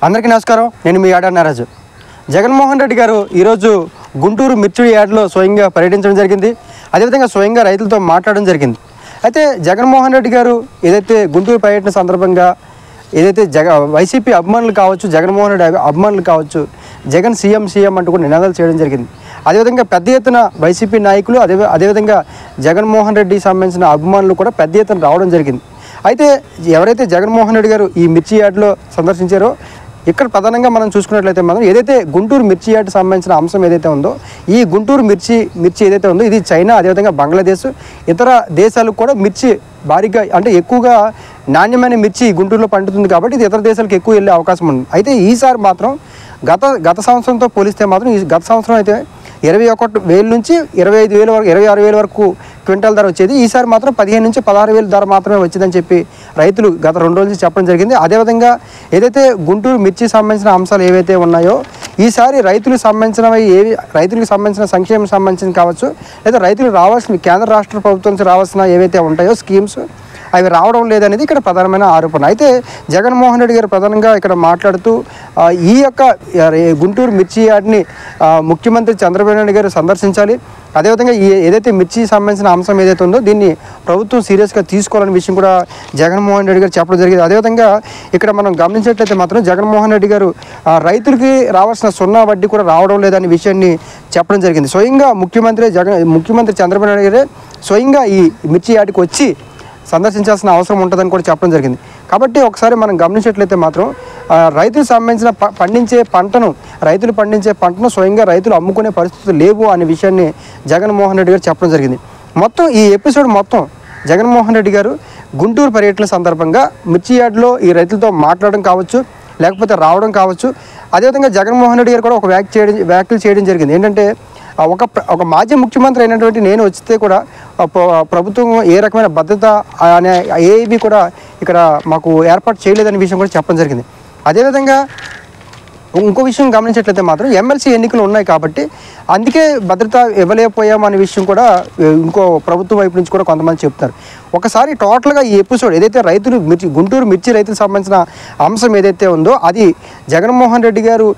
అందరికీ నమస్కారం. నేను మీ యాడా నారాజు. జగన్మోహన్ రెడ్డి గారు ఈరోజు గుంటూరు మిర్చి యార్డ్లో స్వయంగా పర్యటించడం జరిగింది. అదేవిధంగా స్వయంగా రైతులతో మాట్లాడడం జరిగింది. అయితే జగన్మోహన్ రెడ్డి గారు ఏదైతే గుంటూరు పర్యటన సందర్భంగా ఏదైతే వైసీపీ అభిమానులు కావచ్చు, జగన్మోహన్ రెడ్డి అభిమానులు కావచ్చు, జగన్ సీఎం అంటూ కూడా నినాదాలు చేయడం జరిగింది. అదేవిధంగా పెద్ద ఎత్తున వైసీపీ నాయకులు అదేవిధంగా జగన్మోహన్ రెడ్డికి సంబంధించిన అభిమానులు కూడా పెద్ద ఎత్తున రావడం జరిగింది. అయితే ఎవరైతే జగన్మోహన్ రెడ్డి గారు ఈ మిర్చి యార్డ్లో సందర్శించారో ఇక్కడ ప్రధానంగా మనం చూసుకున్నట్లయితే మనం ఏదైతే గుంటూరు మిర్చి యార్డ్ సంబంధించిన అంశం ఏదైతే ఉందో, ఈ గుంటూరు మిర్చి ఏదైతే ఉందో ఇది చైనా, అదేవిధంగా బంగ్లాదేశ్, ఇతర దేశాలకు కూడా మిర్చి భారీగా అంటే ఎక్కువగా నాణ్యమైన మిర్చి గుంటూరులో పండుతుంది కాబట్టి ఇది ఇతర దేశాలకు ఎక్కువ వెళ్ళే అవకాశం ఉంది. అయితే ఈసారి మాత్రం గత సంవత్సరంతో పోలిస్తే మాత్రం ఈ గత సంవత్సరం అయితే 21,000 నుంచి 25,000 వరకు 26,000 వరకు క్వింటాల్ ధర వచ్చేది. ఈసారి మాత్రం 15,000 నుంచి 16,000 ధర మాత్రమే వచ్చిందని చెప్పి రైతులు గత 2 రోజులు చెప్పడం జరిగింది. అదేవిధంగా ఏదైతే గుంటూరు మిర్చి సంబంధించిన అంశాలు ఏవైతే ఉన్నాయో ఈసారి రైతులకు సంబంధించిన సంక్షేమం సంబంధించిన కావచ్చు, లేదా రైతులు రావాల్సిన కేంద్ర రాష్ట్ర ప్రభుత్వం నుంచి రావాల్సిన ఏవైతే ఉంటాయో స్కీమ్స్ అవి రావడం లేదనేది ఇక్కడ ప్రధానమైన ఆరోపణ. అయితే జగన్మోహన్ రెడ్డి గారు ప్రధానంగా ఇక్కడ మాట్లాడుతూ ఈ యొక్క గుంటూరు మిర్చి యార్డ్ని ముఖ్యమంత్రి చంద్రబాబు నాయుడు గారు సందర్శించాలి. అదేవిధంగా ఏదైతే మిర్చి సంబంధించిన అంశం ఏదైతే ఉందో దీన్ని ప్రభుత్వం సీరియస్గా తీసుకోవాలనే విషయం కూడా జగన్మోహన్ రెడ్డి గారు చెప్పడం జరిగింది. అదేవిధంగా ఇక్కడ మనం గమనించినట్లయితే మాత్రం జగన్మోహన్ రెడ్డి గారు రైతులకి రావాల్సిన సున్నా వడ్డీ కూడా రావడం లేదనే విషయాన్ని చెప్పడం జరిగింది. స్వయంగా ముఖ్యమంత్రి చంద్రబాబు నాయుడు గారే స్వయంగా ఈ మిర్చి యార్డ్కి వచ్చి సందర్శించాల్సిన అవసరం ఉంటుందని కూడా చెప్పడం జరిగింది. కాబట్టి ఒకసారి మనం గమనించినట్లయితే మాత్రం రైతులకు సంబంధించిన రైతులు పండించే పంటను స్వయంగా రైతులు అమ్ముకునే పరిస్థితులు లేవు అనే విషయాన్ని జగన్మోహన్ రెడ్డి గారు చెప్పడం జరిగింది. మొత్తం ఈ ఎపిసోడ్ మొత్తం జగన్మోహన్ రెడ్డి గారు గుంటూరు పర్యటన సందర్భంగా మిర్చి యార్డ్లో ఈ రైతులతో మాట్లాడడం కావచ్చు, లేకపోతే రావడం కావచ్చు. అదేవిధంగా జగన్మోహన్ రెడ్డి గారు కూడా ఒక వ్యాఖ్యలు చేయడం జరిగింది. ఏంటంటే ఒక మాజీ ముఖ్యమంత్రి అయినటువంటి నేను వచ్చితే కూడా ప్రభుత్వం ఏ రకమైన భద్రత అనే ఏవి కూడా ఇక్కడ మాకు ఏర్పాటు చేయలేదనే విషయం కూడా చెప్పడం జరిగింది. అదేవిధంగా ఇంకో విషయం గమనించినట్లయితే మాత్రం ఎమ్మెల్సీ ఎన్నికలు ఉన్నాయి కాబట్టి అందుకే భద్రత ఇవ్వలేకపోయామనే విషయం కూడా ఇంకో ప్రభుత్వం వైపు నుంచి కూడా కొంతమంది చెప్తారు. ఒకసారి టోటల్గా ఈ ఎపిసోడ్ ఏదైతే గుంటూరు మిర్చి రైతులకు సంబంధించిన అంశం ఏదైతే ఉందో అది జగన్మోహన్ రెడ్డి గారు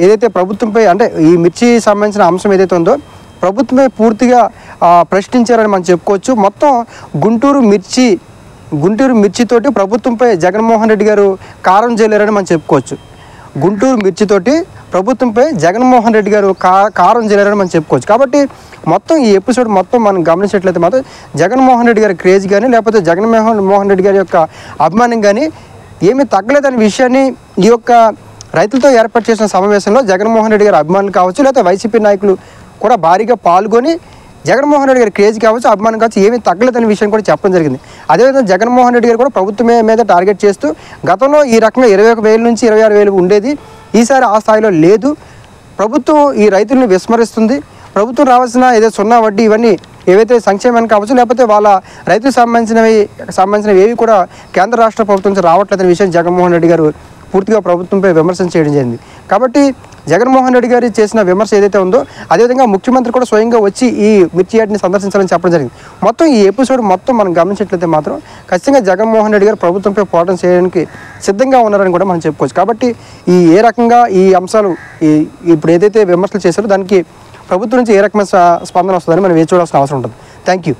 ఏదైతే ప్రభుత్వంపై అంటే ఈ మిర్చి సంబంధించిన అంశం ఏదైతే ఉందో ప్రభుత్వమే పూర్తిగా ప్రశ్నించారని మనం చెప్పుకోవచ్చు. మొత్తం గుంటూరు మిర్చితోటి ప్రభుత్వంపై జగన్మోహన్ రెడ్డి గారు కారం జల్లారని మనం చెప్పుకోవచ్చు. గుంటూరు మిర్చితోటి ప్రభుత్వంపై జగన్మోహన్ రెడ్డి గారు కారం జల్లారని మనం చెప్పుకోవచ్చు. కాబట్టి మొత్తం ఈ ఎపిసోడ్ మొత్తం మనం గమనించినట్లయితే మాత్రం జగన్మోహన్ రెడ్డి గారి క్రేజ్ కానీ, లేకపోతే జగన్మోహన్ రెడ్డి గారి యొక్క అభిమానం కానీ ఏమీ తగ్గలేదనే విషయాన్ని ఈ యొక్క రైతులతో ఏర్పాటు చేసిన సమావేశంలో జగన్మోహన్ రెడ్డి గారి అభిమానులు కావచ్చు, లేకపోతే వైసీపీ నాయకులు కూడా భారీగా పాల్గొని జగన్మోహన్ రెడ్డి గారి క్రేజ్ కావచ్చు, అభిమానం కావచ్చు ఏమీ తగ్గలేదనే విషయం కూడా చెప్పడం జరిగింది. అదేవిధంగా జగన్మోహన్ రెడ్డి గారు కూడా ప్రభుత్వమే మీద టార్గెట్ చేస్తూ గతంలో ఈ రకంగా 21,000 నుంచి 26,000 ఉండేది, ఈసారి ఆ స్థాయిలో లేదు. ప్రభుత్వం ఈ రైతులను విస్మరిస్తుంది. ప్రభుత్వం రావాల్సిన ఏదో సున్నా వడ్డీ ఇవన్నీ ఏవైతే సంక్షేమాన్ని కావచ్చు, లేకపోతే వాళ్ళ రైతులకు సంబంధించినవి ఏవి కూడా కేంద్ర రాష్ట్ర ప్రభుత్వం నుంచి రావట్లేదనే విషయం జగన్మోహన్ రెడ్డి గారు పూర్తిగా ప్రభుత్వంపై విమర్శన చేయడం జరిగింది. కాబట్టి జగన్మోహన్ రెడ్డి గారు చేసిన విమర్శ ఏదైతే ఉందో అదేవిధంగా ముఖ్యమంత్రి కూడా స్వయంగా వచ్చి ఈ మిర్చి యార్డ్ని సందర్శించాలని చెప్పడం జరిగింది. మొత్తం ఈ ఎపిసోడ్ మొత్తం మనం గమనించినట్లయితే మాత్రం ఖచ్చితంగా జగన్మోహన్ రెడ్డి గారు ప్రభుత్వంపై పోరాటం చేయడానికి సిద్ధంగా ఉన్నారని కూడా మనం చెప్పుకోవచ్చు. కాబట్టి ఏ రకంగా ఈ అంశాలు ఇప్పుడు ఏదైతే విమర్శలు చేశారో దానికి ప్రభుత్వం నుంచి ఏ రకమైన స్పందన వస్తుందని మనం వేచి చూడాల్సిన అవసరం ఉంటుంది. Thank you.